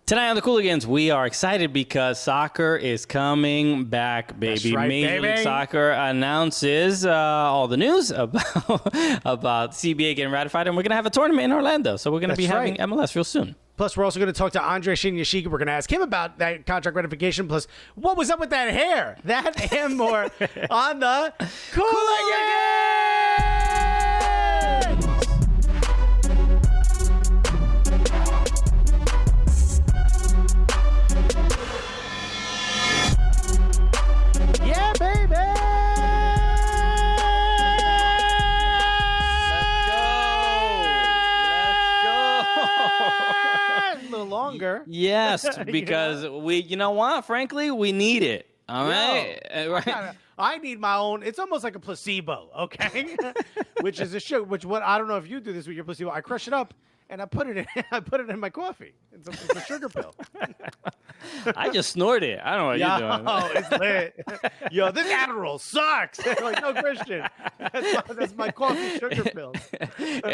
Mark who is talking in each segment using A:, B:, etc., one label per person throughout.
A: Tonight on the Cooligans, we are excited because soccer is coming back, baby.
B: That's right,
A: Major League Soccer announces all the news about CBA getting ratified, and we're going to have a tournament in Orlando. So we're going to be having MLS real soon.
B: Plus, we're also going to talk to Andre Shinyashiki. We're going to ask him about that contract ratification. Plus, what was up with that hair? That and more on the Cooligans! Yeah, baby! A little longer.
A: Yes, because you know what? Frankly, we need it. All right? Right.
B: I need my own. It's almost like a placebo, okay? Which is a sugar. What I don't know if you do this with your placebo. I crush it up and I put it in. I put it in my coffee. It's a sugar pill.
A: I just snorted it. I don't know what you're doing.
B: Oh, it's lit. Yo, this Adderall sucks. Like, no, Christian. That's my coffee sugar pill.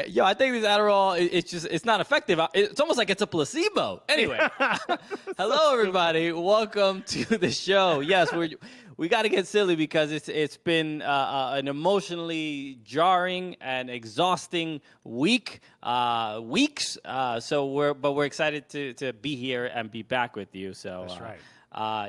A: Yo, I think this Adderall, it's not effective. It's almost like it's a placebo. Anyway, hello, everybody. Welcome to the show. Yes, we got to get silly because it's been an emotionally jarring and exhausting weeks. So we're excited to be here and be back with you. So
B: that's right.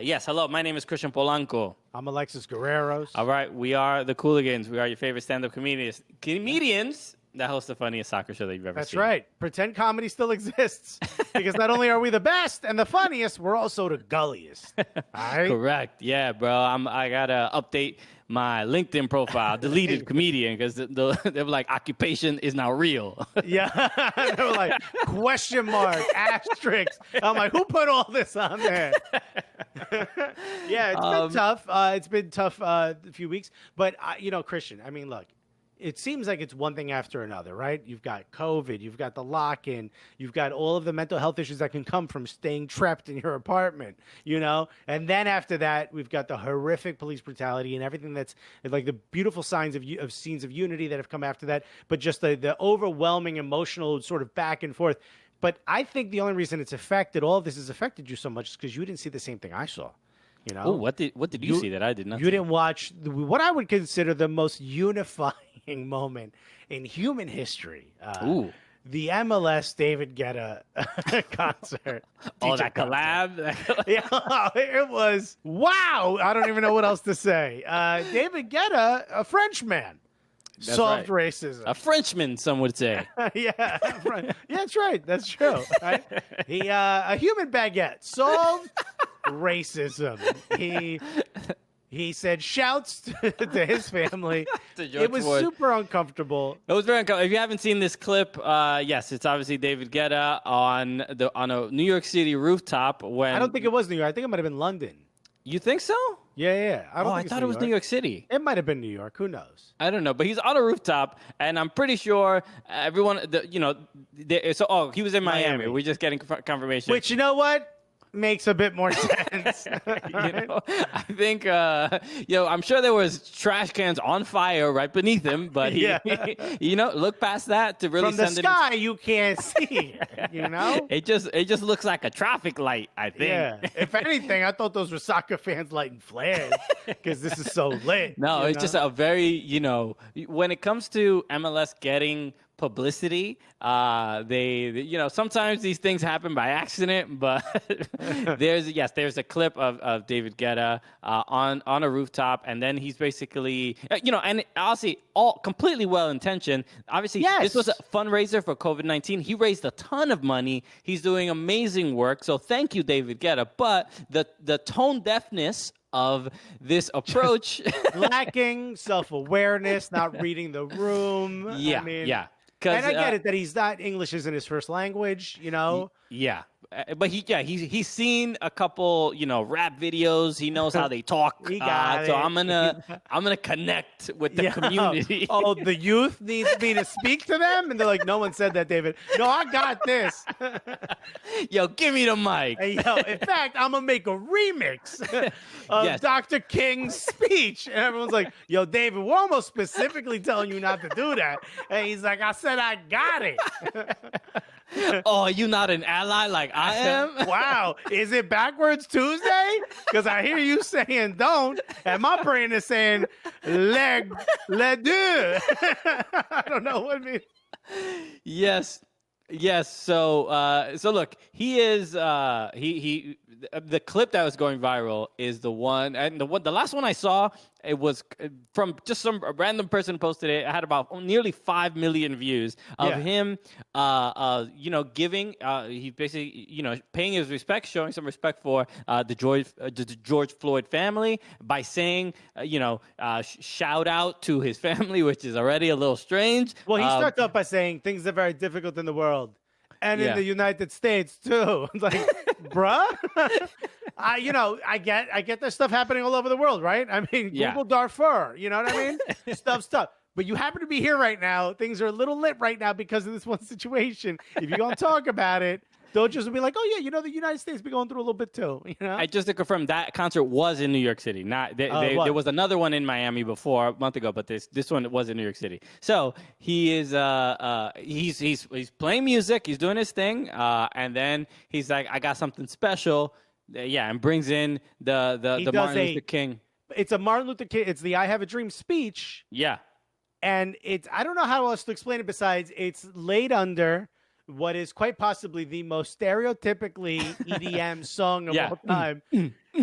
A: Yes, hello. My name is Christian Polanco.
B: I'm Alexis Guerreros.
A: All right, we are the Cooligans. We are your favorite stand-up comedians that host the funniest soccer show that you've ever seen.
B: That's right. Pretend comedy still exists because not only are we the best and the funniest, we're also the gulliest. All right?
A: Correct. Yeah, bro. I gotta update my LinkedIn profile. Deleted comedian because they were like, occupation is now real.
B: Yeah. They were like, question mark, asterisk. I'm like, who put all this on there? Yeah, it's been tough. It's been tough a few weeks. But, Christian, I mean, look. It seems like it's one thing after another, right? You've got COVID, you've got the lock-in, you've got all of the mental health issues that can come from staying trapped in your apartment, And then after that, we've got the horrific police brutality and everything that's like the beautiful signs of scenes of unity that have come after that, but just the overwhelming emotional sort of back and forth. But I think the only reason all of this has affected you so much is because you didn't see the same thing I saw.
A: Oh, what did you see that I did not?
B: You didn't watch what I would consider the most unifying moment in human history. The MLS David Guetta concert.
A: Oh, that collab?
B: Yeah, it was wow. I don't even know what else to say. David Guetta, a Frenchman.
A: That's
B: solved
A: right.
B: racism.
A: A Frenchman, some would say.
B: Yeah, that's right. That's true. Right? He, a human baguette solved racism. He said shouts to his family. It was super uncomfortable.
A: It was very uncomfortable. If you haven't seen this clip, yes, it's obviously David Guetta on a New York City rooftop. When
B: I don't think it was New York. I think it might have been London.
A: You think so?
B: Yeah.
A: I thought it was New York City.
B: It might have been New York. Who knows?
A: I don't know, but he's on a rooftop, and I'm pretty sure everyone, he was in Miami. We're just getting confirmation.
B: Which, you know what? Makes a bit more sense.
A: I think, I'm sure there was trash cans on fire right beneath him, but look past that to really
B: from the
A: send
B: sky you can't see.
A: It just looks like a traffic light. I think.
B: Yeah. If anything, I thought those were soccer fans lighting flares because this is so lit.
A: No, it's just a very when it comes to MLS getting publicity, they sometimes these things happen by accident, but there's a clip of David Guetta on a rooftop, and then he's basically and honestly all completely well intentioned. Obviously, This was a fundraiser for COVID-19. He raised a ton of money. He's doing amazing work. So thank you, David Guetta. But the tone deafness of this approach,
B: lacking self-awareness, not reading the room.
A: Yeah.
B: And I get it that he's not English isn't his first language,
A: Yeah. But he's seen a couple, rap videos. He knows how they talk.
B: He got it.
A: So I'm gonna connect with the community.
B: Oh, the youth needs me to speak to them, and they're like, no one said that, David. No, I got this.
A: Yo, give me the mic.
B: Hey, in fact, I'm gonna make a remix of Dr. King's speech, and everyone's like, yo, David, we're almost specifically telling you not to do that. And he's like, I said I got it.
A: Oh, are you not an ally like I am?
B: Wow. Is it backwards Tuesday? Because I hear you saying don't, and my brain is saying le deux. I don't know what it means.
A: Yes. So look, he is the clip that was going viral is the one, and the last one I saw, it was from just some random person posted it. It had about nearly 5 million views of him, giving, he basically, paying his respects, showing some respect for the George Floyd family by saying, shout out to his family, which is already a little strange.
B: Well, he starts off by saying things are very difficult in the world. And in the United States too. It's like, bruh, I get there's stuff happening all over the world, right? I mean, Google Darfur, you know what I mean? Stuff. But you happen to be here right now. Things are a little lit right now because of this one situation. If you're gonna talk about it, don't just be like, oh yeah, the United States be going through a little bit too.
A: I just to confirm that concert was in New York City. There was another one in Miami before a month ago, but this one was in New York City. So he is he's playing music, he's doing his thing, and then he's like, I got something special, and brings in the Martin Luther King.
B: It's a Martin Luther King. It's the I Have a Dream speech.
A: Yeah,
B: and I don't know how else to explain it besides it's laid under what is quite possibly the most stereotypically EDM song of all time.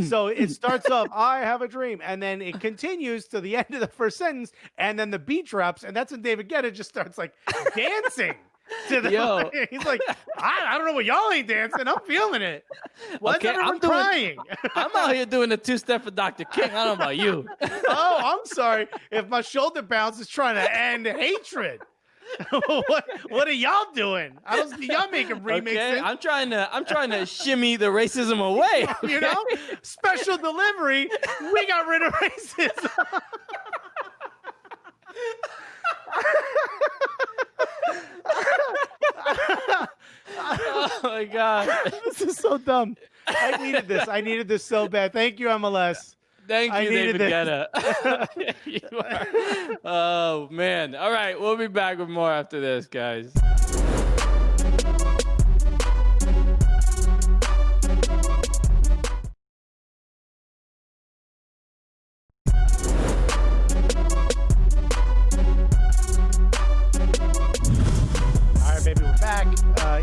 B: So it starts off, I have a dream, and then it continues to the end of the first sentence, and then the beat drops, and that's when David Guetta just starts like dancing to the he's like, I don't know what y'all ain't dancing. I'm feeling it. Why is everyone crying?
A: I'm out here doing a two-step for Dr. King. I don't know about you.
B: Oh, I'm sorry. If my shoulder bounce is trying to end hatred. what are y'all doing? I don't see y'all making remixes.
A: Okay, I'm trying to shimmy the racism away. Okay?
B: Special delivery. We got rid of racism.
A: Oh my God,
B: this is so dumb. I needed this so bad. Thank you, MLS.
A: Thank you, David Guetta. You are. Oh, man. All right. We'll be back with more after this, guys.
B: All right, baby. We're back.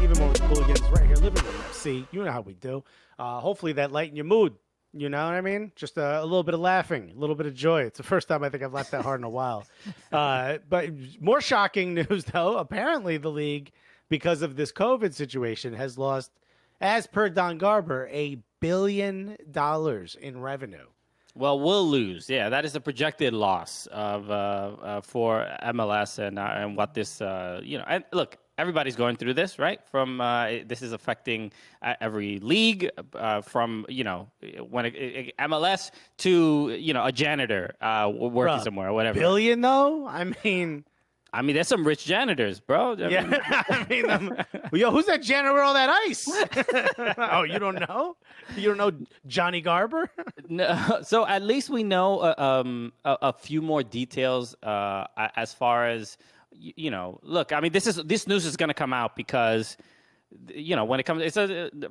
B: Even more with the Cooligans right here. Living room FC. You know how we do. Hopefully that lightened your mood. You know what I mean? Just a little bit of laughing, a little bit of joy. It's the first time I think I've laughed that hard in a while. But more shocking news, though. Apparently, the league, because of this COVID situation, has lost, as per Don Garber, $1 billion in revenue.
A: Well, we'll lose. Yeah, that is a projected loss of for MLS and what this And look, everybody's going through this, right? From this is affecting every league, from when MLS to a janitor working somewhere or whatever.
B: $1 billion though? I mean,
A: there's some rich janitors, bro.
B: Yo, who's that janitor with all that ice? Oh, you don't know? You don't know Johnny Garber?
A: No. So at least we know a few more details as far as Look, I mean, this news is going to come out because when it comes,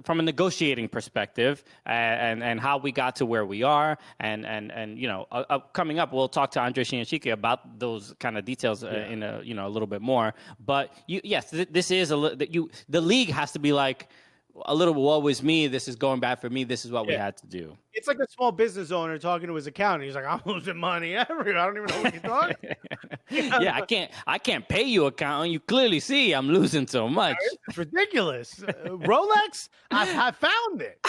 A: from a negotiating perspective and how we got to where we are, and coming up, we'll talk to Andre Shinyashiki about those kind of details in a little bit more. But yes, this is the league has to be like a little woe is me. This is going bad for me. This is what we had to do.
B: It's like a small business owner talking to his accountant. He's like, I'm losing money everywhere. I don't even know what you're talking.
A: Yeah, I can't pay you, accountant. You clearly see I'm losing so much.
B: It's ridiculous. Rolex, I found it.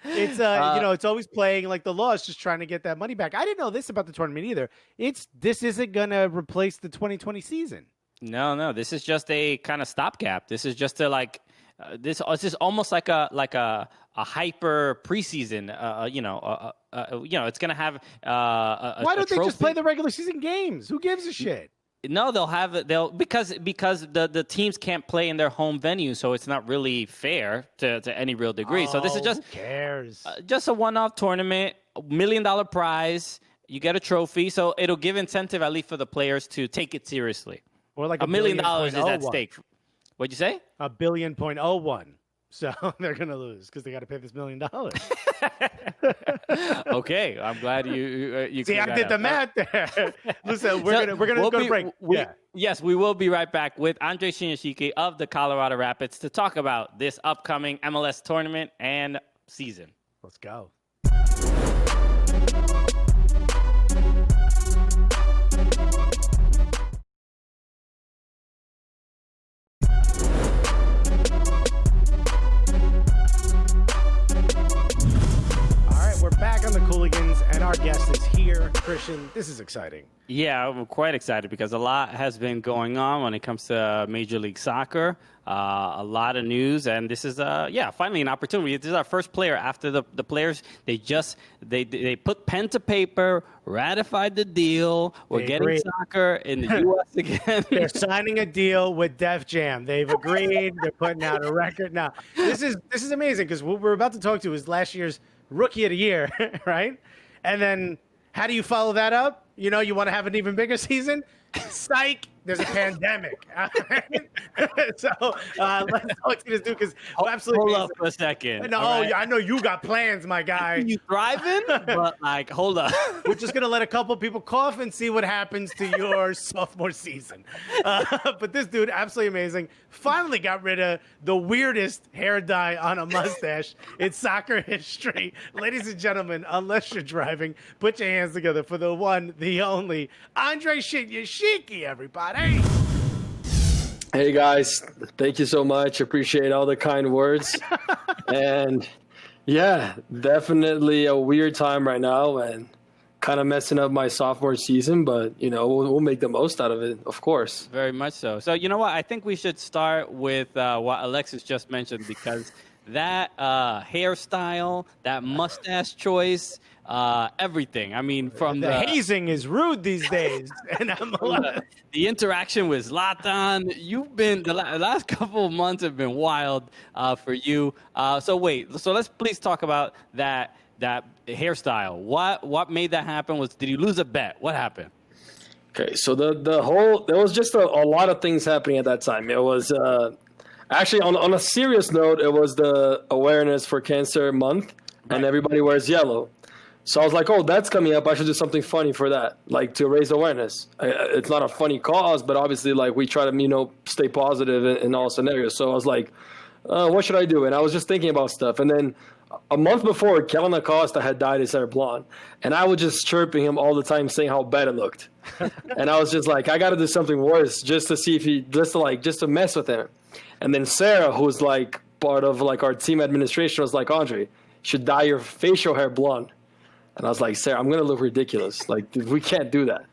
B: It's it's always playing like the law is just trying to get that money back. I didn't know this about the tournament either. This isn't gonna replace the 2020 season.
A: No. This is just a kind of stopgap. This is just a this is almost like a hyper preseason. It's gonna have
B: Why don't they just play the regular season games? Who gives a shit?
A: No, they'll because the teams can't play in their home venue, so it's not really fair to any real degree. So this is just
B: who cares?
A: Just a one-off tournament, $1 million prize. You get a trophy, so it'll give incentive at least for the players to take it seriously.
B: Or like
A: $1 million is at stake. What'd you say?
B: $1.01 billion. So they're going to lose because they got to pay this $1 million.
A: Okay, I'm glad you
B: See, I did the math there. Listen, we're gonna go to break.
A: Yes, we will be right back with Andre Shinyashiki of the Colorado Rapids to talk about this upcoming MLS tournament and season.
B: Let's go. We're back on the Cooligans, and our guest is here. Christian, this is exciting.
A: Yeah, I'm quite excited because a lot has been going on when it comes to Major League Soccer. A lot of news, and this is, finally an opportunity. This is our first player after the players. They put pen to paper, ratified the deal. We're getting soccer in the U.S. again.
B: They're signing a deal with Def Jam. They've agreed. They're putting out a record. Now, this is amazing because what we're about to talk to is last year's Rookie of the Year, right? And then how do you follow that up? You know, you want to have an even bigger season? Psych, there's a pandemic. So let's talk to this dude because absolutely.
A: Hold up for a second.
B: No, right? I know you got plans, my guy.
A: You thriving? But hold up.
B: We're just gonna let a couple people cough and see what happens to your sophomore season. But this dude, absolutely amazing. Finally got rid of the weirdest hair dye on a mustache in soccer history. Ladies and gentlemen, unless you're driving, put your hands together for the one, the only, Andre Shinyashiki, everybody.
C: Hey guys, thank you so much. Appreciate all the kind words. And yeah, definitely a weird time right now and kind of messing up my sophomore season, but you know, we'll make the most out of it, of course.
A: Very much so. So you know what? I think we should start with what Alexis just mentioned because that hairstyle, that mustache choice, everything. I mean, from
B: the hazing is rude these days, and
A: the interaction with Zlatan. You've been the last couple of months have been wild for you. So let's please talk about that hairstyle. What made that happen? Did you lose a bet? What happened?
C: Okay, so there was just a lot of things happening at that time. It was actually on a serious note. It was the awareness for cancer month, and everybody wears yellow. So I was like, oh, that's coming up. I should do something funny for that, like to raise awareness. It's not a funny cause, but obviously, like, we try to, stay positive in all scenarios. So I was like, what should I do? And I was just thinking about stuff. And then a month before, Kellen Acosta had dyed his hair blonde. And I was just chirping him all the time, saying how bad it looked. And I was just like, I got to do something worse just to see if just to mess with him. And then Sarah, who's like part of like our team administration, was like, Andre, you should dye your facial hair blonde. And I was like, Sarah, I'm going to look ridiculous. Like, dude, we can't do that.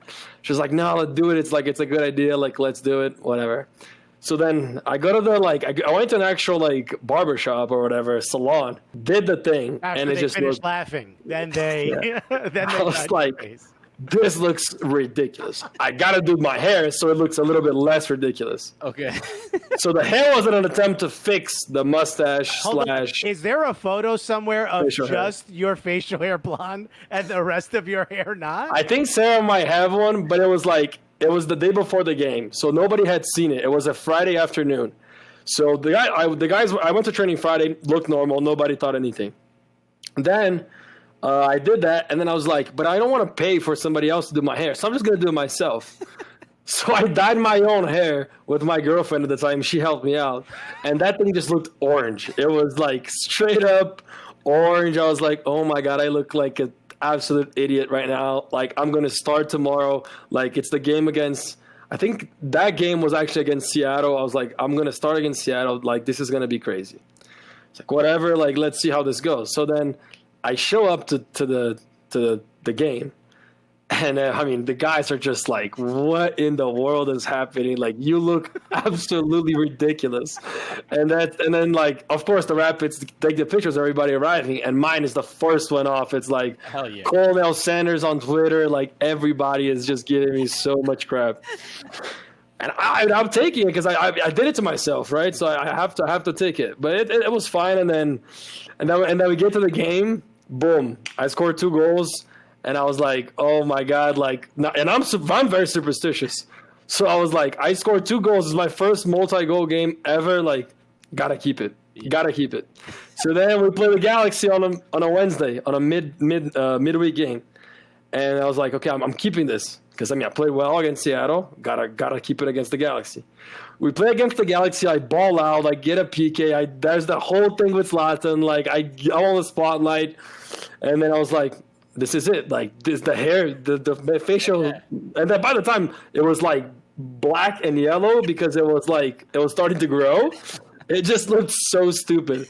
C: She was like, no, let's do it. It's like, it's a good idea. Like, let's do it, whatever. So then I go to I went to an actual barbershop or whatever, salon, did the thing.
B: After
C: and
B: they
C: just
B: finished laughing, then they,
C: I was like, this looks ridiculous. I got to do my hair so it looks a little bit less ridiculous.
A: Okay.
C: So the hair was an attempt to fix the mustache
B: Is there a photo somewhere of just
C: hair.
B: Your facial hair blonde and the rest of your hair not?
C: I think Sarah might have one, but it was the day before the game, so nobody had seen it. It was a Friday afternoon. So the guys, I went to training Friday, looked normal, nobody thought anything. Then I did that, and then I was like, but I don't want to pay for somebody else to do my hair, so I'm just going to do it myself. So I dyed my own hair with my girlfriend at the time. She helped me out, and that thing just looked orange. It was like straight up orange. I was like, oh my God, I look like an absolute idiot right now. Like, I'm going to start tomorrow. Like, it's the game against, I think that game was actually against Seattle. I was like, I'm going to start against Seattle. Like, this is going to be crazy. It's like, whatever, like, let's see how this goes. So then I show up to the game, and the guys are just like, what in the world is happening? Like, you look absolutely ridiculous. And then like, of course, the Rapids take the pictures of everybody arriving, and mine is the first one off. It's like,
A: hell yeah.
C: Colonel Sanders on Twitter, like, everybody is just giving me so much crap. And I'm taking it because I did it to myself, right? So I have to take it. But it was fine. And then we get to the game. Boom! I scored 2 goals, and I was like, "Oh my God!" Like, and I'm very superstitious. So I was like, I scored 2 goals. It's my first multi-goal game ever. Like, gotta keep it. Gotta keep it. So then we play the Galaxy on a Wednesday, on a midweek game. And I was like, okay, I'm keeping this. Because, I mean, I played well against Seattle. Gotta keep it against the Galaxy. We play against the Galaxy. I ball out. I get a PK. There's the whole thing with Zlatan. Like, I'm on the spotlight. And then I was like, this is it. Like, this the hair, the facial. Yeah. And then by the time it was, like, black and yellow because it was starting to grow. It just looked so stupid.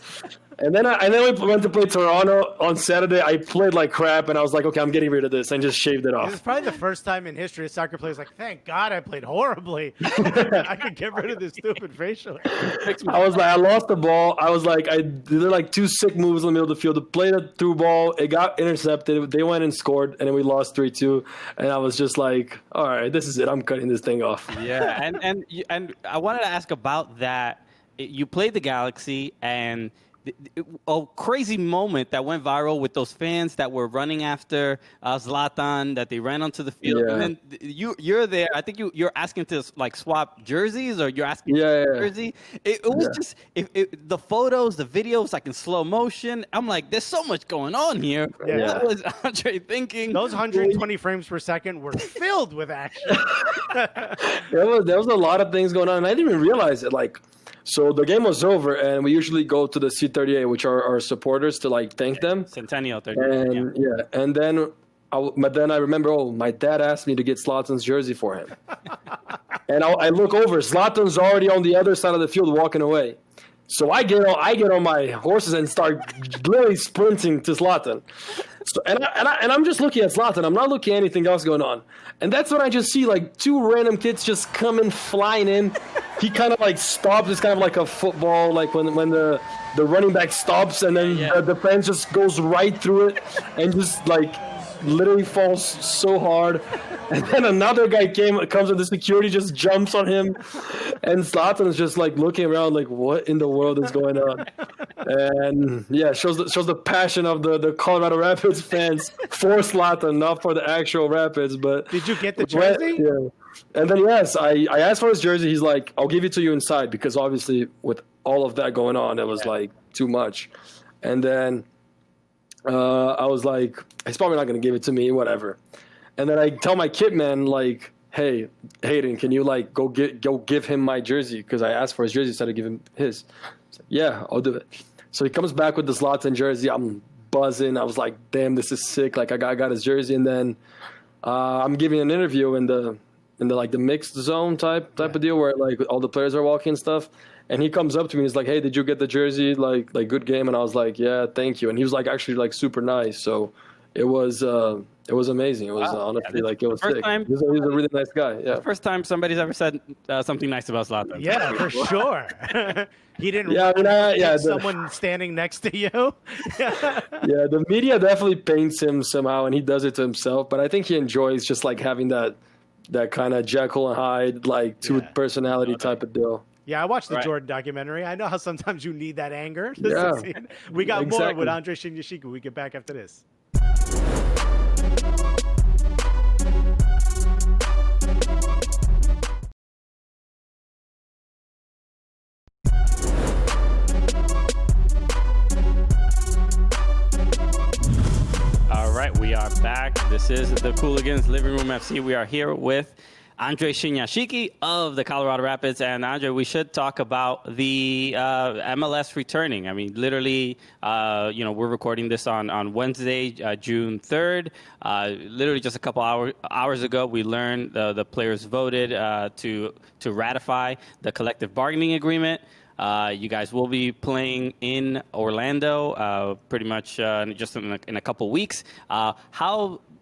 C: And then we went to play Toronto on Saturday. I played like crap, and I was like, okay, I'm getting rid of this, and just shaved it off.
B: It's probably the first time in history a soccer player's like, thank God I played horribly. I could get rid of this stupid facial.
C: I was like, I lost the ball. I was like, I did like 2 sick moves in the middle of the field. I played a through ball. It got intercepted. They went and scored, and then we lost 3-2. And I was just like, all right, this is it. I'm cutting this thing off.
A: Yeah, and I wanted to ask about that. You played the Galaxy, and a crazy moment that went viral with those fans that were running after Zlatan, that they ran onto the field. Yeah. And then you're there. I think you're asking to like swap jerseys, or you're asking for jersey. It was just the photos, the videos, like in slow motion. I'm like, there's so much going on here.
B: Yeah.
A: What was Andre thinking?
B: Those 120 frames per second were filled with action.
C: There was a lot of things going on, and I didn't even realize it. Like, so the game was over, and we usually go to the C38, which are our supporters, to like thank them.
A: Centennial 38.
C: And and then I remember, my dad asked me to get Zlatan's jersey for him. And I look over, Zlatan's already on the other side of the field walking away. So I get on my horses and start literally sprinting to Zlatan. So, and I'm just looking at Zlatan. I'm not looking at anything else going on. And that's when I just see like 2 random kids just coming flying in. He kind of like stops. It's kind of like a football, like when the running back stops and then the defense just goes right through it and just like literally falls so hard. And then another guy comes with the security, just jumps on him, and Zlatan is just like looking around, like, what in the world is going on? And shows the passion of the Colorado Rapids fans for Zlatan, not for the actual Rapids. But
B: did you get the jersey?
C: Yeah. And then I asked for his jersey. He's like, I'll give it to you inside, because obviously with all of that going on, it was like too much. And then I was like, he's probably not going to give it to me, whatever. And then I tell my kit man, like, hey, Hayden, can you like go give him my jersey? Because I asked for his jersey instead of giving him his. Like, yeah, I'll do it. So he comes back with the Zlatan jersey. I'm buzzing. I was like, damn, this is sick. Like I got his jersey, and then I'm giving an interview in the like the mixed zone type of deal where like all the players are walking and stuff. And he comes up to me and he's like, hey, did you get the jersey? Like good game. And I was like, yeah, thank you. And he was like actually like super nice. So it was amazing. It was honestly like it was sick. He's a really nice guy. Yeah.
A: First time somebody's ever said something nice about Zlatan.
B: Yeah, for sure. He didn't. Someone standing next to you.
C: Yeah, the media definitely paints him somehow, and he does it to himself. But I think he enjoys just like having that kind of Jekyll and Hyde, like two personality type of deal.
B: Yeah, I watched the Jordan documentary. I know how sometimes you need that anger. We got more with Andre Shinyashiki when we get back after this.
A: All right, we are back. This is the Cooligans Living Room FC. We are here with Andre Shinyashiki of the Colorado Rapids. And Andre, we should talk about the MLS returning. I mean, literally, we're recording this on Wednesday, June 3rd. Literally just a couple hours ago, we learned the players voted to ratify the collective bargaining agreement. You guys will be playing in Orlando pretty much just in a couple weeks.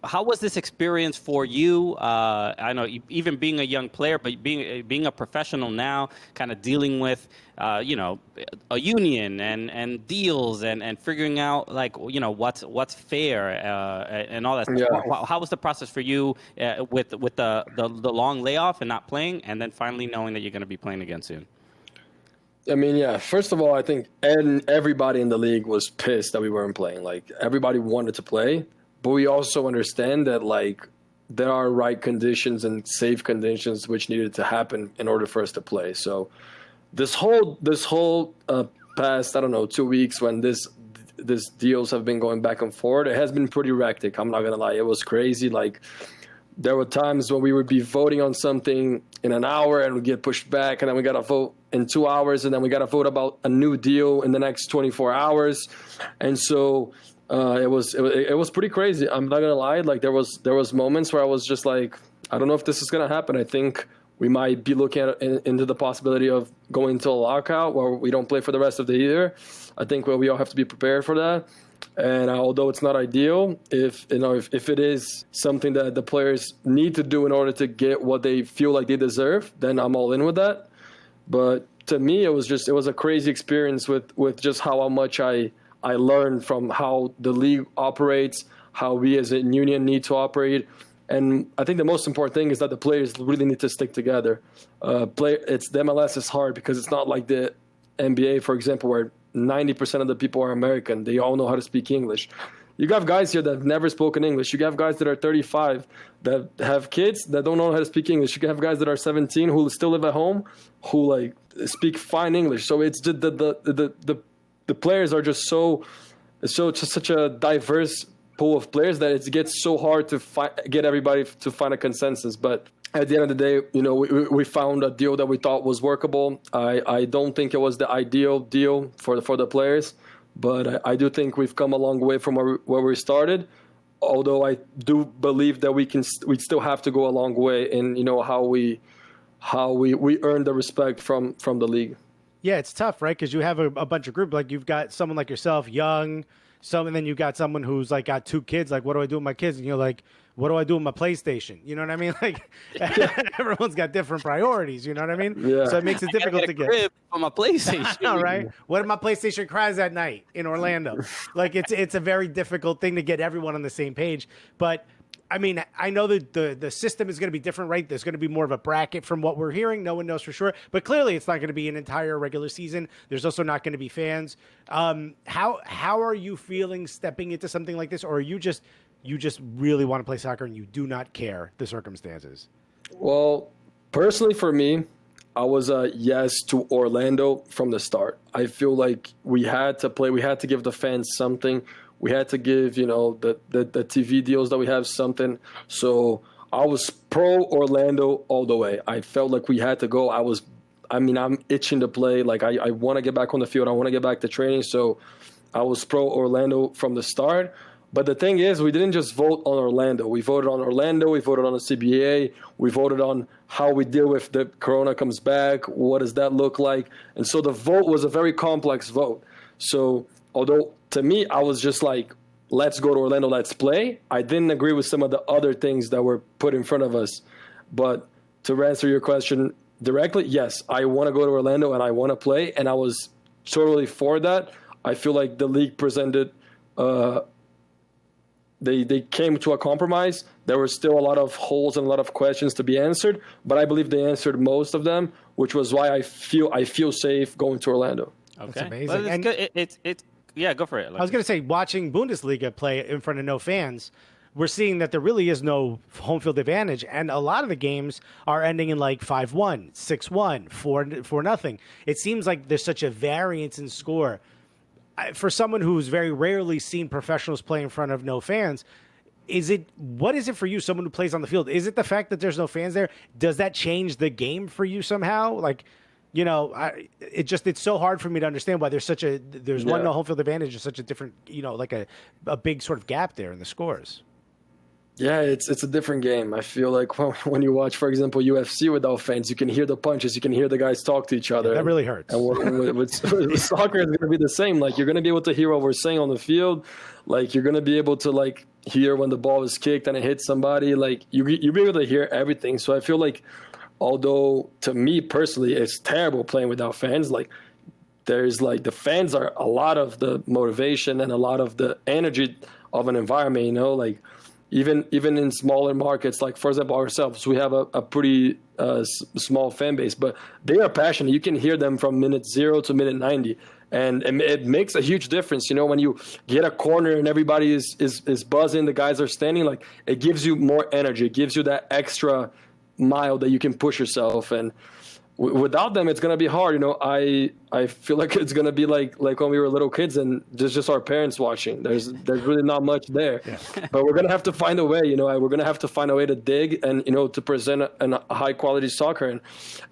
A: How was this experience for you? I know even being a young player, but being a professional now, kind of dealing with a union and deals and figuring out what's fair and all that stuff. Yeah. How was the process for you with the long layoff and not playing, and then finally knowing that you're going to be playing again soon?
C: I mean, first of all, I think everybody in the league was pissed that we weren't playing. Like, everybody wanted to play, but we also understand that, like, there are right conditions and safe conditions which needed to happen in order for us to play. So this whole past, I don't know, 2 weeks when this deals have been going back and forth, it has been pretty hectic. I'm not gonna lie, it was crazy. Like, there were times when we would be voting on something in an hour and we get pushed back, and then we got to vote in 2 hours, and then we got to vote about a new deal in the next 24 hours. And so it was pretty crazy. I'm not gonna lie. Like, there was moments where I was just like, I don't know if this is gonna happen. I think we might be looking into the possibility of going into a lockout where we don't play for the rest of the year. I think we all have to be prepared for that. And although it's not ideal, if it is something that the players need to do in order to get what they feel like they deserve, then I'm all in with that. But to me, it was a crazy experience with just how much I learned from how the league operates, how we as a union need to operate. And I think the most important thing is that the players really need to stick together. The MLS is hard because it's not like the NBA, for example, where 90% of the people are American. They all know how to speak English. You have guys here that have never spoken English. You have guys that are 35 that have kids that don't know how to speak English. You have guys that are 17 who still live at home who like speak fine English. So it's just the players are just such a diverse pool of players that it gets so hard to get everybody to find a consensus. But at the end of the day, we found a deal that we thought was workable. I don't think it was the ideal deal for the players, but I do think we've come a long way from where we started. Although I do believe that we still have to go a long way in how we earn the respect from the league.
B: Yeah, it's tough, right? Because you have a bunch of group, like you've got someone like yourself, young, and then you've got someone who's like got 2 kids. Like, what do I do with my kids? And you're like, what do I do with my PlayStation? You know what I mean? Like, everyone's got different priorities. You know what I mean?
C: Yeah.
B: So it makes it difficult to get.
A: Crib for my PlayStation.
B: All right. What if my PlayStation cries at night in Orlando? Like, it's a very difficult thing to get everyone on the same page. But I mean, I know that the system is going to be different, right? There's going to be more of a bracket from what we're hearing. No one knows for sure. But clearly, it's not going to be an entire regular season. There's also not going to be fans. How are you feeling stepping into something like this? Or are you just really want to play soccer and you do not care the circumstances?
C: Well, personally for me, I was a yes to Orlando from the start. I feel like we had to play. We had to give the fans something. We had to give, the TV deals that we have something. So I was pro Orlando all the way. I felt like we had to go. I'm itching to play. Like, I want to get back on the field. I want to get back to training. So I was pro Orlando from the start. But the thing is, we didn't just vote on Orlando. We voted on Orlando. We voted on the CBA. We voted on how we deal with the Corona comes back. What does that look like? And so the vote was a very complex vote. So although to me, I was just like, let's go to Orlando, let's play. I didn't agree with some of the other things that were put in front of us. But to answer your question directly, yes, I want to go to Orlando and I want to play. And I was totally for that. I feel like the league presented, they came to a compromise. There were still a lot of holes and a lot of questions to be answered, but I believe they answered most of them, which was why I feel safe going to Orlando.
B: Okay.
A: That's
B: amazing.
A: well, it's good. It's yeah, go for it.
B: I was going to say, watching Bundesliga play in front of no fans, we're seeing that there really is no home field advantage, and a lot of the games are ending in like 5-1, 6-1, 4-0. It seems like there's such a variance in score. For someone who's very rarely seen professionals play in front of no fans, what is it for you, someone who plays on the field? Is it the fact that there's no fans there? Does that change the game for you somehow? Like, it's so hard for me to understand why there's one no home field advantage and such a different, like a big sort of gap there in the scores.
C: Yeah, it's a different game. I feel like when you watch, for example, UFC without fans, you can hear the punches, you can hear the guys talk to each other.
B: Yeah, that really hurts.
C: And with soccer, it's going to be the same. Like, you're going to be able to hear what we're saying on the field. Like, you're going to be able to, like, hear when the ball is kicked and it hits somebody. Like, you'll be able to hear everything. So I feel like, although to me personally, it's terrible playing without fans, like, there's like the fans are a lot of the motivation and a lot of the energy of an environment, like, even in smaller markets, like, for example, ourselves, we have a pretty small fan base, but they are passionate. You can hear them from minute 0 to minute 90. And it makes a huge difference, when you get a corner and everybody is buzzing, the guys are standing, like it gives you more energy. It gives you that extra mile that you can push yourself. And without them, it's going to be hard. I feel like it's going to be like when we were little kids and just our parents watching. There's really not much there. Yeah. But we're going to have to find a way, we're going to have to find a way to dig and, to present a high quality soccer. And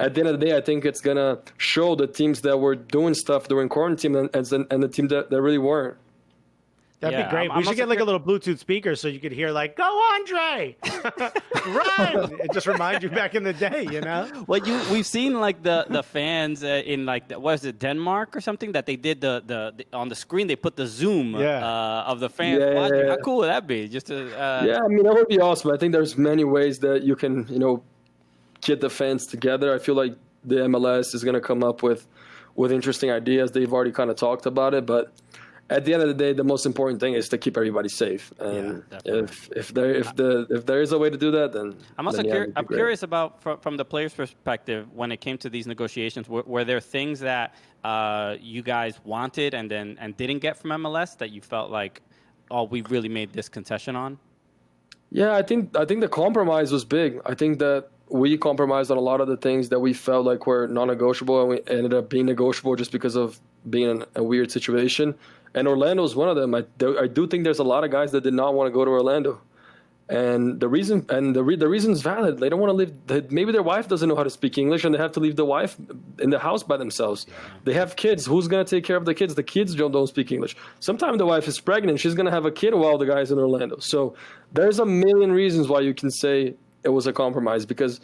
C: at the end of the day, I think it's going to show the teams that were doing stuff during quarantine and the teams that really weren't.
B: That'd be great. We should get like a little Bluetooth speaker so you could hear like, "Go Andre, run!" It just reminds you back in the day,
A: Well, we've seen like the fans in like what is it, Denmark or something, that they did the on the screen they put the zoom of the fans watching. How cool would that be? Just to
C: that would be awesome. I think there's many ways that you can get the fans together. I feel like the MLS is going to come up with interesting ideas. They've already kind of talked about it, but at the end of the day, the most important thing is to keep everybody safe. And if there is a way to do that, then
A: I'm also curious about from the player's perspective when it came to these negotiations. Were there things that you guys wanted and didn't get from MLS that you felt like, oh, we really made this concession on?
C: Yeah, I think the compromise was big. I think that we compromised on a lot of the things that we felt like were non-negotiable, and we ended up being negotiable just because of being in a weird situation. And Orlando is one of them. I do think there's a lot of guys that did not want to go to Orlando, and the reason is valid. They don't want to live. Maybe their wife doesn't know how to speak English, and they have to leave the wife in the house by themselves. Yeah. They have kids. Who's going to take care of the kids? The kids don't speak English. Sometimes the wife is pregnant. She's going to have a kid while the guy's in Orlando. So there's a million reasons why you can say it was a compromise, because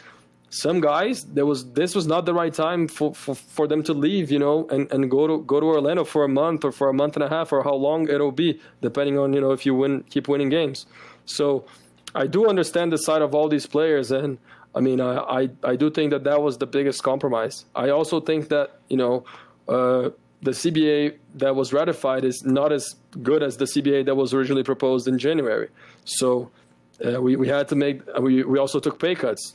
C: some guys, this was not the right time for them to leave, and go to Orlando for a month or for a month and a half or how long it'll be, depending on, if you keep winning games. So I do understand the side of all these players, and I mean, I do think that was the biggest compromise. I also think that, the CBA that was ratified is not as good as the CBA that was originally proposed in January. So we had to we also took pay cuts,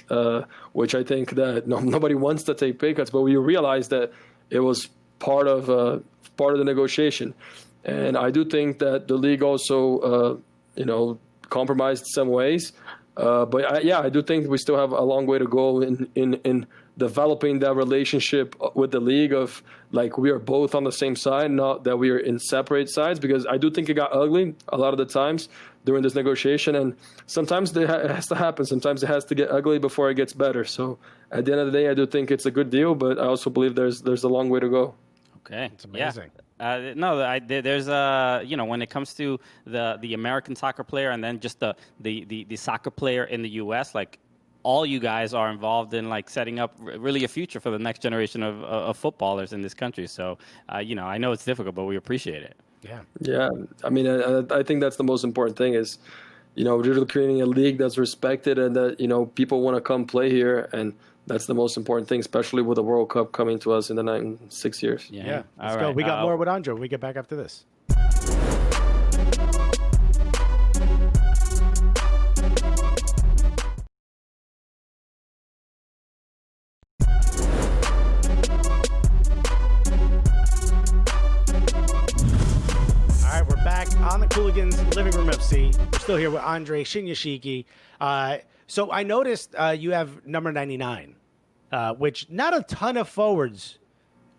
C: which I think that nobody wants to take pay cuts, but we realized that it was part of the negotiation. And I do think that the league also, compromised some ways. But I do think we still have a long way to go in developing that relationship with the league of like we are both on the same side, not that we are in separate sides, because I do think it got ugly a lot of the times during this negotiation, and sometimes it has to happen. Sometimes it has to get ugly before it gets better. So at the end of the day, I do think it's a good deal, but I also believe there's a long way to go.
A: Okay,
B: it's amazing.
A: Yeah. There's when it comes to the American soccer player and then just the soccer player in the U.S., like all you guys are involved in like setting up really a future for the next generation of footballers in this country. So, I know it's difficult, but we appreciate it.
B: Yeah.
C: Yeah. I mean, I think that's the most important thing is, we're creating a league that's respected and that, people want to come play here. And that's the most important thing, especially with the World Cup coming to us in the 6 years.
B: Yeah. Let's go. We got more with Andre when we get back after this. On the Cooligans Living Room FC. We're still here with Andre Shinyashiki. So I noticed you have number 99, which not a ton of forwards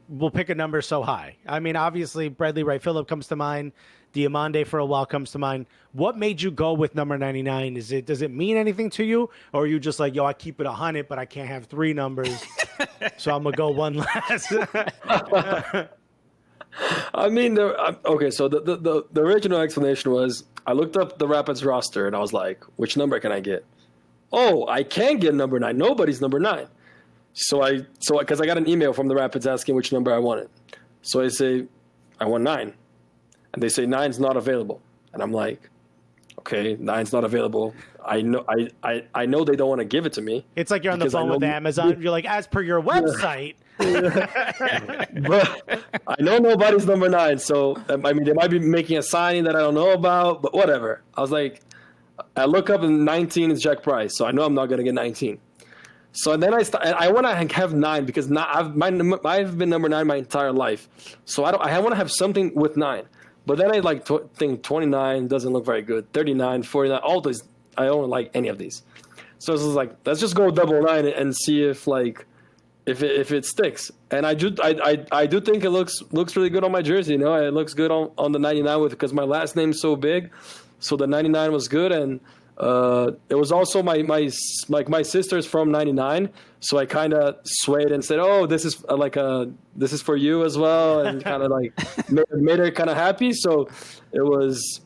B: will pick a number so high. I mean, obviously, Bradley Wright Phillip comes to mind. Diamande for a while comes to mind. What made you go with number 99? Does it mean anything to you? Or are you just like, I keep it 100, but I can't have 3 numbers, so I'm going to go one less?
C: I mean, okay, so the original explanation was I looked up the Rapids roster and I was like, which number can I get? Oh, I can't get number 9. Nobody's number 9. So because I got an email from the Rapids asking which number I wanted. So I say, I want 9. And they say 9's not available. And I'm like, okay, 9's not available. I know they don't want to give it to me.
B: It's like you're on the phone with Amazon. You're like, as per your website.
C: But I know nobody's number 9, so I mean they might be making a signing that I don't know about, but whatever. I was like, I look up and 19 is Jack Price, so I know I'm not gonna get 19. So then I want to have 9 because I've been number 9 my entire life. So I want to have something with 9. But then I think 29 doesn't look very good. 39, 49, all these, I don't like any of these. So it's like, let's just go double 9 and see if it sticks. And I do think it looks really good on my jersey. You know, it looks good on the 99 because my last name's so big. So the 99 was good, and it was also my sister's from 99. So I kind of swayed and said, "Oh, this is this is for you as well," and kind of made her kind of happy. So it was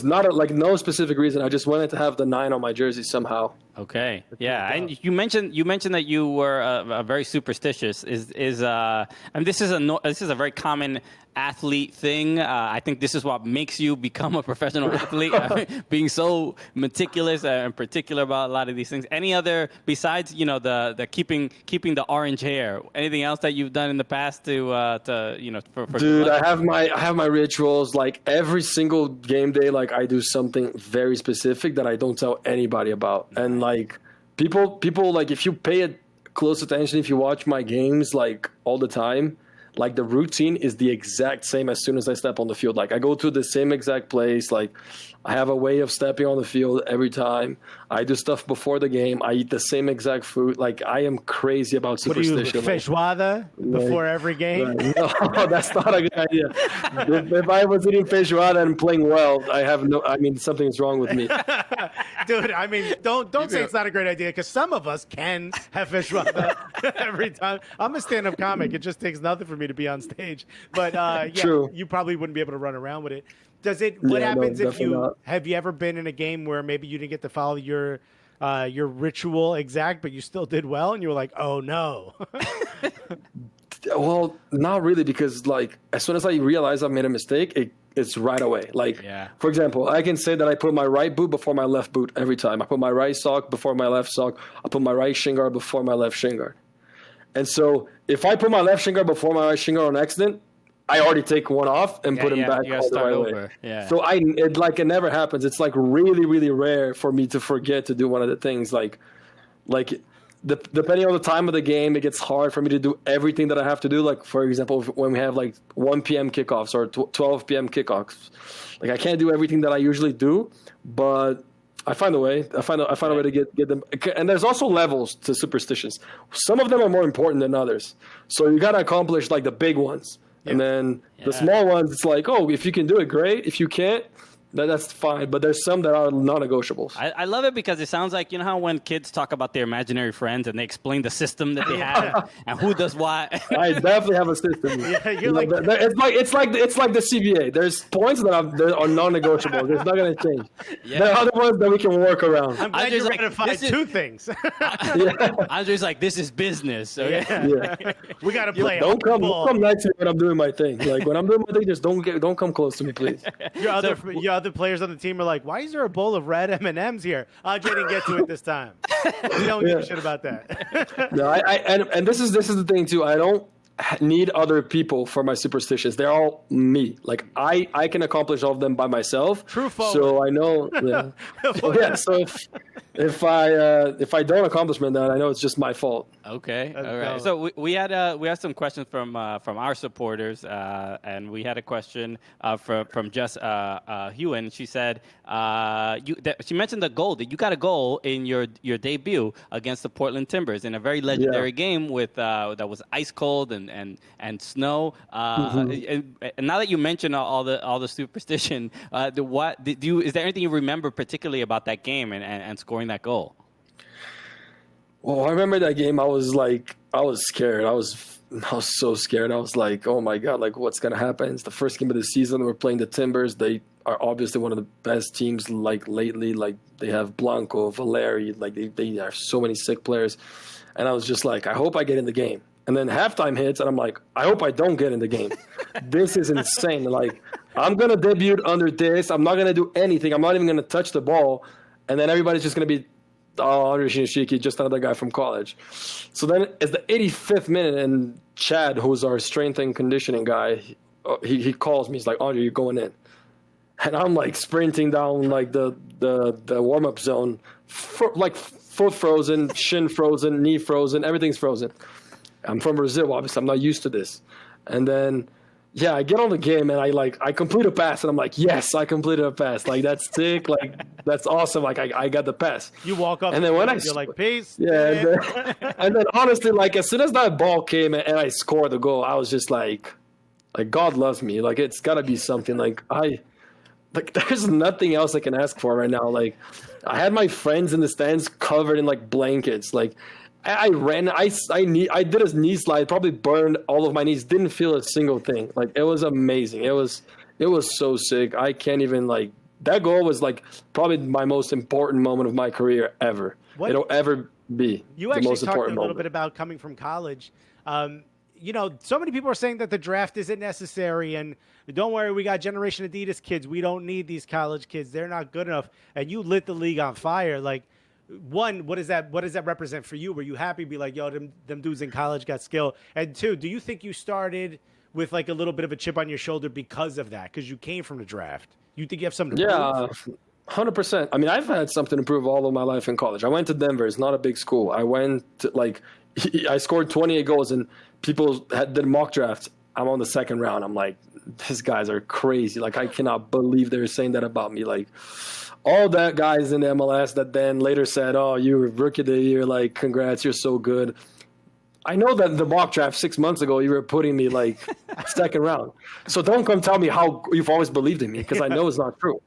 C: not no specific reason. I just wanted to have the 9 on my jersey somehow.
A: Okay. Yeah. And you mentioned that you were very superstitious. And this is a very common athlete thing. I think this is what makes you become a professional athlete, being so meticulous and particular about a lot of these things. Any other, besides, the keeping the orange hair, anything else that you've done in the past to for
C: Dude, I have my rituals. Like every single game day, like I do something very specific that I don't tell anybody about. And like people like, if you pay close attention, if you watch my games like all the time, like the routine is the exact same as soon as I step on the field. Like I go to the same exact place. Like I have a way of stepping on the field every time. I do stuff before the game. I eat the same exact food. Like I am crazy about superstition.
B: What do you, feijoada before every game?
C: No, that's not a good idea. If I was eating feijoada and playing well, something is wrong with me.
B: Dude, I mean, don't say it's not a great idea, because some of us can have feijoada every time. I'm a stand-up comic. It just takes nothing for me to be on stage. But
C: True.
B: You probably wouldn't be able to run around with it. What happens if have you ever been in a game where maybe you didn't get to follow your ritual exact, but you still did well, and you were like, oh no?
C: Well, not really, because like as soon as I realize I've made a mistake, it's right away. Like, for example, I can say that I put my right boot before my left boot every time. I put my right sock before my left sock. I put my right shin guard before my left shin guard. And so if I put my left shin guard before my right shin guard on accident, I already take one off and put him back all the right way. Yeah. So it never happens. It's like really, really rare for me to forget to do one of the things. Like depending on the time of the game, it gets hard for me to do everything that I have to do. Like, for example, when we have like 1 p.m. kickoffs or 12 p.m. kickoffs, like I can't do everything that I usually do, but I find a way. I find a way to get them. And there's also levels to superstitions. Some of them are more important than others. So you got to accomplish like the big ones. And then the small ones, it's like, oh, if you can do it, great. If you can't, that's fine. But there's some that are non-negotiables.
A: I love it because it sounds like, you know how when kids talk about their imaginary friends and they explain the system that they have and who does what?
C: I definitely have a system. It's like the CBA. There's points that are non-negotiable. There's not going to change. There are other ones that we can work around.
B: I'm glad you ratified two things.
A: Andre's like, this is business.
B: Okay? We got to play.
C: Don't come next to me when I'm doing my thing. Like when I'm doing my thing, just don't come close to me, please.
B: Your other players on the team are like, why is there a bowl of red M&Ms here? Andre didn't get to it this time. We don't give a shit about that.
C: No, and this is the thing too. I don't need other people for my superstitions. They're all me. Like I can accomplish all of them by myself.
B: True forward.
C: So I know. Yeah. So if I don't accomplish that, I know it's just my fault.
A: Okay. All right. So we had some questions from our supporters, and we had a question from Jess Hewen. She said she mentioned the goal that you got a goal in your debut against the Portland Timbers in a very legendary game with that was ice cold and snow. And now that you mentioned all the superstition, is there anything you remember particularly about that game and scoring that goal?
C: Well, I remember that game. I was scared. I was so scared. I was like, oh my God, like what's gonna happen? It's the first game of the season. We're playing the Timbers. They are obviously one of the best teams like lately. Like they have Blanco, Valeri. Like they have so many sick players. And I was just like, I hope I get in the game. And then halftime hits, and I'm like, I hope I don't get in the game. This is insane. Like I'm gonna debut under this. I'm not gonna do anything. I'm not even gonna touch the ball. And then everybody's just gonna be, oh, Andre Shinyashiki, just another guy from college. So then it's the 85th minute, and Chad, who's our strength and conditioning guy, he calls me. He's like, Andre, you're going in. and I'm like sprinting down like the warm up zone, like foot frozen, shin frozen, knee frozen, everything's frozen. I'm from Brazil, obviously. I'm not used to this. And then, yeah, I get on the game and I complete a pass and I'm like, yes, I completed a pass. Like, that's sick. Like, that's awesome. Like, I got the pass.
B: You walk up
C: and then when
B: you're like, peace.
C: Yeah. And then honestly, like, as soon as that ball came and I scored the goal, I was just like God loves me. Like, it's got to be something. Like, there's nothing else I can ask for right now. Like, I had my friends in the stands covered in like blankets. Like, I ran. I did a knee slide. Probably burned all of my knees. Didn't feel a single thing. Like, it was amazing. It was so sick. I can't even like. That goal was like probably my most important moment of my career ever. It'll ever be.
B: You actually talked a little bit about coming from college. You know, so many people are saying that the draft isn't necessary, and don't worry, we got Generation Adidas kids. We don't need these college kids. They're not good enough. And you lit the league on fire. Like, one, what does that represent for you? Were you happy to be like, yo, them dudes in college got skill? And two, do you think you started with like a little bit of a chip on your shoulder because of that? Because you came from the draft. You think you have something to prove?
C: 100%. I mean, I've had something to prove all of my life in college. I went to Denver. It's not a big school. I went to, I scored 28 goals, and people did mock drafts. I'm on the second round. I'm like, these guys are crazy. Like, I cannot believe they're saying that about me. Like, all that guys in the MLS that then later said, oh, you were rookie of the year. Like, congrats, you're so good. I know that the mock draft 6 months ago, you were putting me like second round. So don't come tell me how you've always believed in me, because I know it's not true.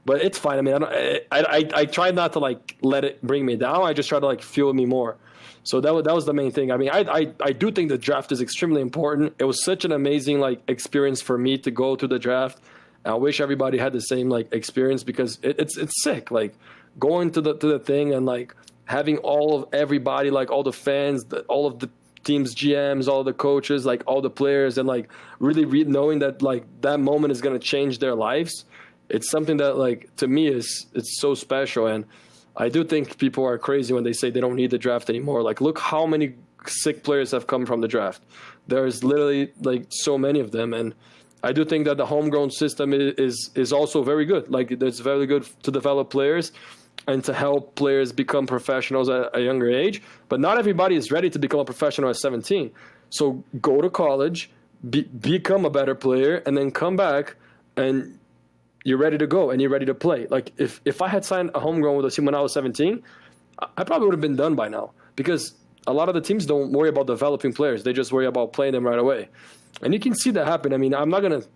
C: But it's fine. I mean, I try not to like let it bring me down. I just try to like fuel me more. So that was the main thing. I mean, I do think the draft is extremely important. It was such an amazing like experience for me to go to the draft. I wish everybody had the same like experience, because it's sick. Like, going to the thing and like having all of everybody, like all the fans, all of the teams, GMs, all the coaches, like all the players, and like really knowing that like that moment is going to change their lives. It's something that like to me it's so special. And I do think people are crazy when they say they don't need the draft anymore. Like, look how many sick players have come from the draft. There's literally like so many of them. And I do think that the homegrown system is also very good. Like, it's very good to develop players and to help players become professionals at a younger age. But not everybody is ready to become a professional at 17. So go to college, become a better player, and then come back and you're ready to go and you're ready to play. Like, if I had signed a homegrown with a team when I was 17, I probably would have been done by now, because a lot of the teams don't worry about developing players. They just worry about playing them right away. And you can see that happen. I mean, I'm not going to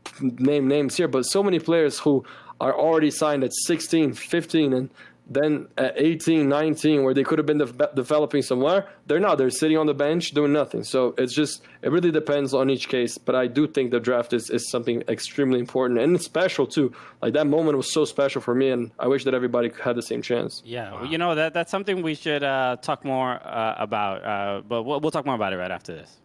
C: name names here, but so many players who are already signed at 16, 15, and then at 18, 19, where they could have been developing somewhere, they're not. They're sitting on the bench doing nothing. So it really depends on each case. But I do think the draft is something extremely important and special too. Like, that moment was so special for me, and I wish that everybody had the same chance.
A: Yeah, wow. You know, that's something we should talk more about. But we'll talk more about it right after this.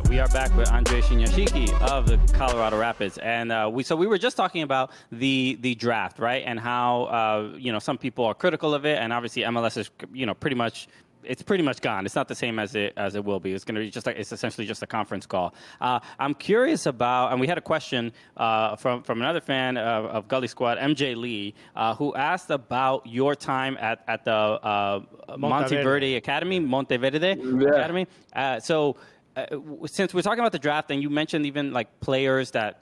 A: We are back with Andre Shinyashiki of the Colorado Rapids, and we were just talking about the draft, right? And how some people are critical of it, and obviously MLS is pretty much gone. It's not the same as it will be. It's going to be it's essentially just a conference call. I'm curious about, and we had a question from another fan of Gully Squad, MJ Lee, who asked about your time at the Monteverde Academy. Since we're talking about the draft, and you mentioned even like players that,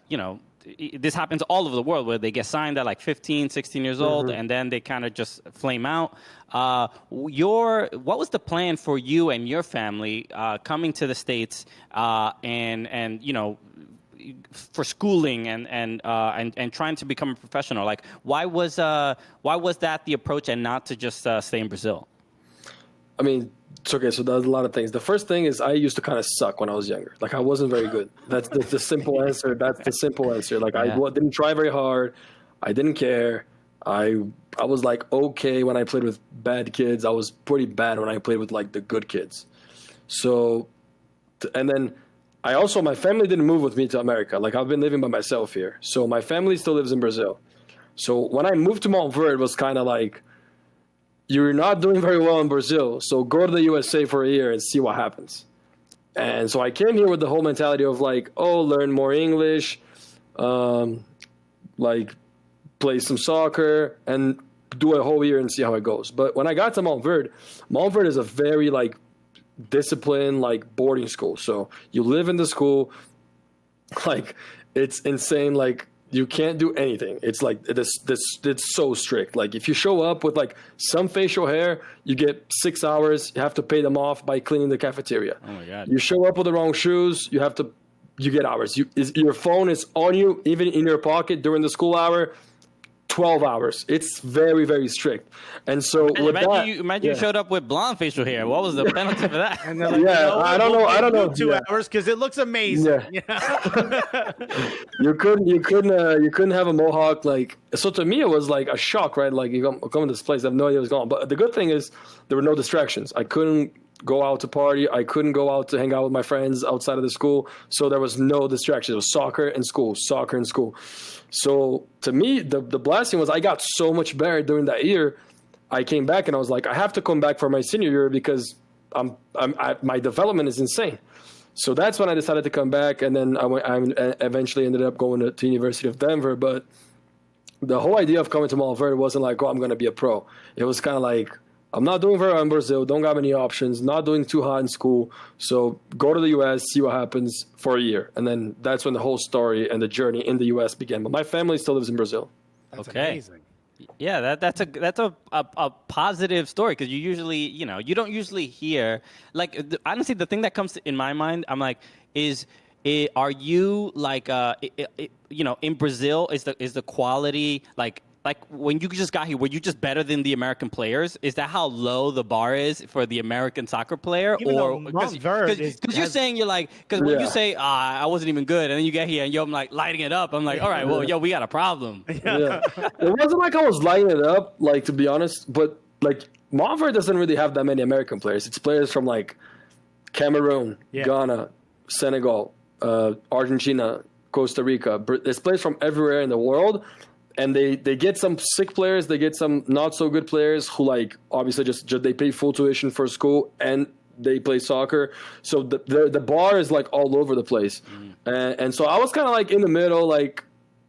A: this happens all over the world, where they get signed at like 15, 16 years old, and then they kind of just flame out. What was the plan for you and your family coming to the States and for schooling and trying to become a professional? Like, why was that the approach and not to just stay in Brazil?
C: I mean, it's okay. So there's a lot of things. The first thing is I used to kind of suck when I was younger. Like, I wasn't very good. That's the simple answer. That's the simple answer. Like, I didn't try very hard. I didn't care. I was like okay when I played with bad kids. I was pretty bad when I played with like the good kids. So, and then my family didn't move with me to America. Like, I've been living by myself here. So my family still lives in Brazil. So when I moved to Montverde, it was kind of like, you're not doing very well in Brazil, so go to the USA for a year and see what happens. And so I came here with the whole mentality of like, oh, learn more English, like play some soccer and do a whole year and see how it goes. But when I got to Montverde is a very like disciplined, like boarding school. So you live in the school, like it's insane. Like you can't do anything. It's like it's so strict. Like if you show up with like some facial hair, you get 6 hours. You have to pay them off by cleaning the cafeteria.
A: Oh my God.
C: You show up with the wrong shoes, you get hours. Your phone is on you, even in your pocket during the school hour. 12 hours. It's very, very strict. And so
A: imagine you showed up with blonde facial hair. What was the penalty for that?
B: And they're like,
C: I don't know.
B: 2 hours because it looks amazing.
C: Yeah. You couldn't have a mohawk. Like, so to me, it was like a shock, right? Like you come to this place, I have no idea what's going on. But the good thing is there were no distractions. I couldn't go out to party. I couldn't go out to hang out with my friends outside of the school. So there was no distractions. It was soccer and school. So to me, the blessing was I got so much better during that year. I came back and I was like, I have to come back for my senior year because my development is insane. So that's when I decided to come back, and then I eventually ended up going to University of Denver. But the whole idea of coming to Montverde wasn't like, oh, I'm going to be a pro. It was kind of like, I'm not doing very well in Brazil, don't got many options, not doing too hot in school, so go to the U.S., see what happens for a year. And then that's when the whole story and the journey in the U.S. began. But my family still lives in Brazil.
B: That's amazing.
A: Yeah, that's a positive story, because you don't usually hear, like, honestly, the thing that comes in my mind, I'm like, are you like, in Brazil, is the quality like when you just got here, were you just better than the American players? Is that how low the bar is for the American soccer player?
B: Or because
A: you're saying because when you say I wasn't even good, and then you get here and I'm like lighting it up. I'm like, all right, well, we got a problem.
C: Yeah. It wasn't like I was lighting it up, like, to be honest, but like Montverde doesn't really have that many American players. It's players from like Cameroon, Ghana, Senegal, Argentina, Costa Rica. There's players from everywhere in the world. And they get some sick players, they get some not so good players who, like, obviously just they pay full tuition for school and they play soccer. So the bar is like all over the place. And so I was kind of like in the middle, like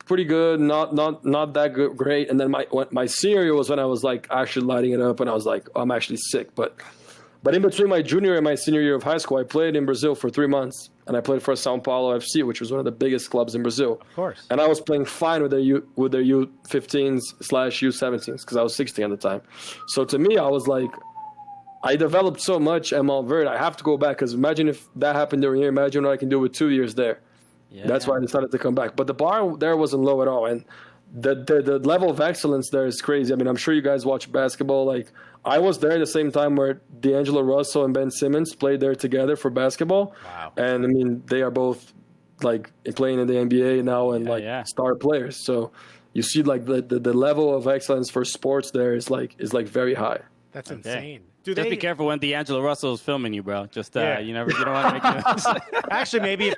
C: pretty good, not that good, great. And then my senior year was when I was like actually lighting it up, and I was like, oh, I'm actually sick. But in between my junior and my senior year of high school, I played in Brazil for 3 months. And I played for São Paulo FC, which was one of the biggest clubs in Brazil.
B: Of course.
C: And I was playing fine with their U15s/U17s because I was 16 at the time. So to me, I was like, I developed so much at Montverde. I have to go back, because imagine if that happened during here. Imagine what I can do with 2 years there. Yeah. That's why I decided to come back. But the bar there wasn't low at all. And the level of excellence there is crazy. I mean, I'm sure you guys watch basketball. Like, I was there at the same time where D'Angelo Russell and Ben Simmons played there together for basketball.
B: Wow.
C: And I mean, they are both like playing in the NBA now and star players. So you see like the level of excellence for sports there is like very high.
B: That's insane.
A: Just be careful when D'Angelo Russell is filming you, bro. Just you don't want to make moves.
B: Actually, maybe if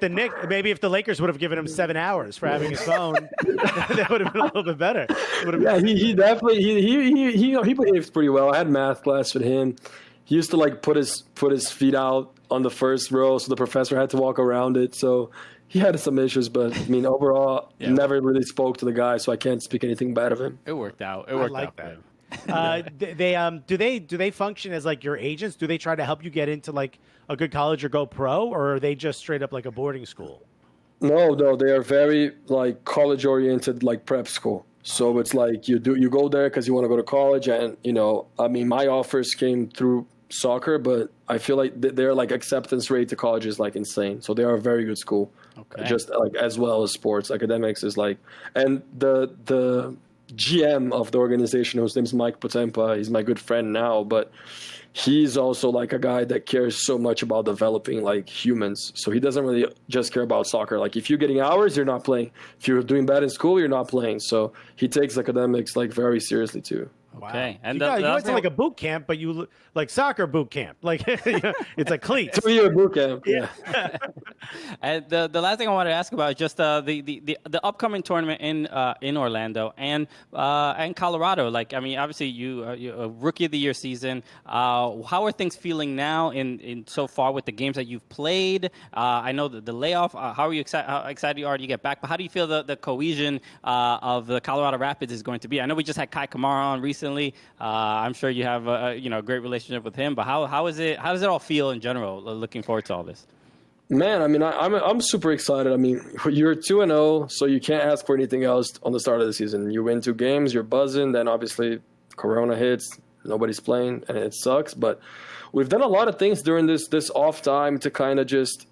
B: the Lakers would have given him 7 hours for having his phone, that would have been a little bit better.
C: He definitely he behaves pretty well. I had math class with him. He used to like put his feet out on the first row, so the professor had to walk around it. So he had some issues, but I mean, overall, never really spoke to the guy, so I can't speak anything bad of him.
A: It worked out.
B: That. Do they function as like your agents? Do they try to help you get into like a good college or go pro, or are they just straight up like a boarding school?
C: No, they are very like college oriented, like prep school. So it's like you go there because you want to go to college, and I mean, my offers came through soccer, but I feel like their like acceptance rate to college is like insane. So they are a very good school, just like as well as sports. Academics is like, and the GM of the organization, whose name is Mike Potempa, he's my good friend now, but he's also like a guy that cares so much about developing like humans. So he doesn't really just care about soccer. Like if you're getting hours, you're not playing. If you're doing bad in school, you're not playing. So he takes academics like very seriously too.
A: Okay. And
B: you went to like a boot camp, but you like soccer boot camp. Like it's like cleats.
C: 2-year boot camp. Yeah.
A: And the last thing I wanted to ask about is just the upcoming tournament in Orlando and Colorado. Like, I mean, obviously you a rookie of the year season. How are things feeling now in so far with the games that you've played? I know the layoff. How excited you are to get back? But how do you feel the cohesion of the Colorado Rapids is going to be? I know we just had Kai Kamara on recently. I'm sure you have a great relationship with him. But how is it? How does it all feel in general? Looking forward to all this.
C: Man, I mean, I'm super excited. I mean, you're 2-0, so you can't ask for anything else on the start of the season. You win 2 games, you're buzzing. Then obviously, Corona hits, nobody's playing, and it sucks. But we've done a lot of things during this off time to kind of just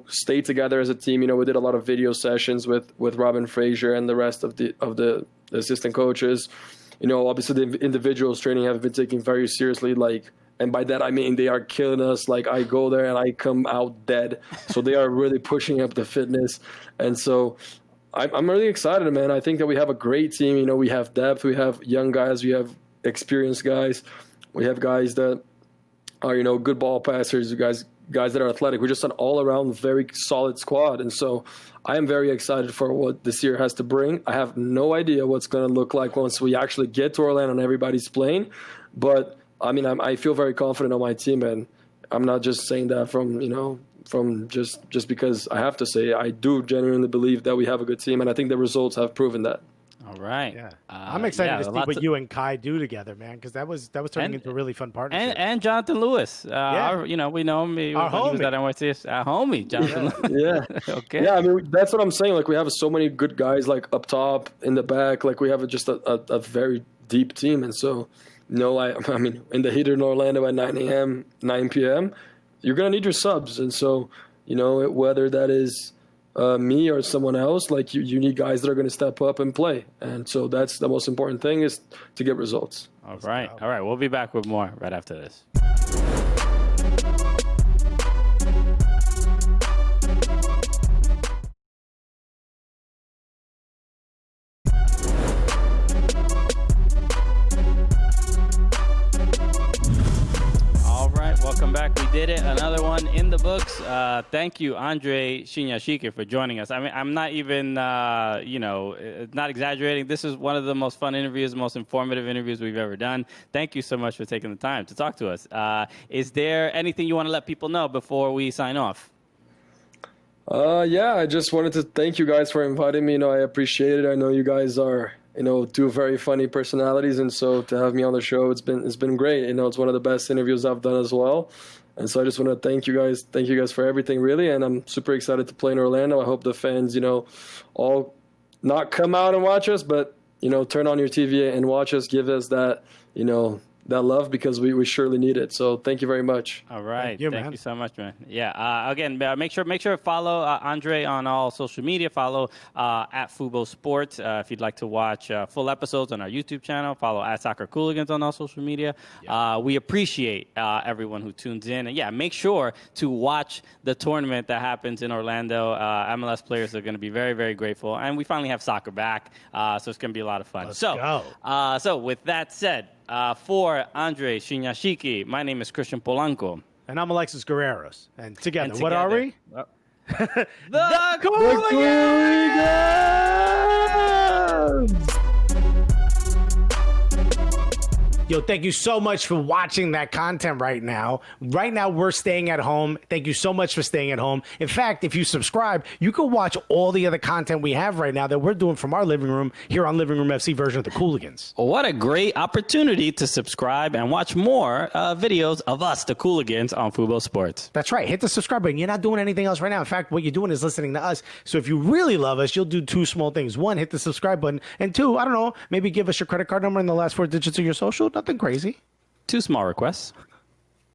C: stay together as a team. We did a lot of video sessions with Robin Fraser and the rest of the assistant coaches. Obviously the individuals training have been taken very seriously, and by that I mean they are killing us. Like, I go there and I come out dead. So they are really pushing up the fitness. And so I'm really excited, man. I think that we have a great team. We have depth, we have young guys, we have experienced guys, we have guys that are, good ball passers, guys that are athletic. We're just an all-around very solid squad. And so I am very excited for what this year has to bring. I have no idea what's going to look like once we actually get to Orlando and everybody's playing. But, I mean, I feel very confident on my team, and I'm not just saying that from just because I have to say it. I do genuinely believe that we have a good team, and I think the results have proven that.
A: All right.
B: Yeah. I'm excited to see what you and Kai do together, man, because that was turning into a really fun partnership.
A: And Jonathan Lewis. We know him.
B: Our homie.
A: He was at NYCS. Our homie, Jonathan Lewis.
C: Yeah.
A: Okay.
C: Yeah, I mean, that's what I'm saying. Like, we have so many good guys, like, up top, in the back. Like, we have just a very deep team. And so, I mean, in the heater in Orlando at 9 p.m., you're going to need your subs. And so, whether that is me or someone else, like, you need guys that are going to step up and play. And so that's the most important thing, is to get results.
A: All right. We'll be back with more right after this. Welcome back. We did it. Another one in the books. Thank you, Andre Shinyashiki, for joining us. I mean, I'm not even, not exaggerating. This is one of the most fun interviews, most informative interviews we've ever done. Thank you so much for taking the time to talk to us. Is there anything you want to let people know before we sign off?
C: Yeah, I just wanted to thank you guys for inviting me. I appreciate it. I know you guys are, 2 very funny personalities, and so to have me on the show, it's been great. It's one of the best interviews I've done as well. And so I just want to thank you guys for everything, really. And I'm super excited to play in Orlando. I hope the fans, all not come out and watch us, but, turn on your TV and watch us, give us that, that love, because we surely need it. So thank you very much.
A: All right. Thank you so much, man. Yeah. Again, make sure to follow Andre on all social media. Follow at Fubo Sports. If you'd like to watch full episodes on our YouTube channel, follow at Soccer Cooligans on all social media. Yeah. We appreciate everyone who tunes in. And yeah, make sure to watch the tournament that happens in Orlando. MLS players are going to be very, very grateful. And we finally have soccer back. So it's going to be a lot of fun.
B: Let's go.
A: So with that said, for Andre Shinyashiki, my name is Christian Polanco.
B: And I'm Alexis Guerreros. And together, what are we?
A: The
B: Cooligans! Yo, thank you so much for watching that content right now. Right now, we're staying at home. Thank you so much for staying at home. In fact, if you subscribe, you can watch all the other content we have right now that we're doing from our living room here on Living Room FC version of the Cooligans.
A: What a great opportunity to subscribe and watch more videos of us, the Cooligans, on Fubo Sports.
B: That's right. Hit the subscribe button. You're not doing anything else right now. In fact, what you're doing is listening to us. So if you really love us, you'll do 2 small things. 1, hit the subscribe button. And 2, I don't know, maybe give us your credit card number and the last 4 digits of your social. Nothing crazy.
A: 2 small requests.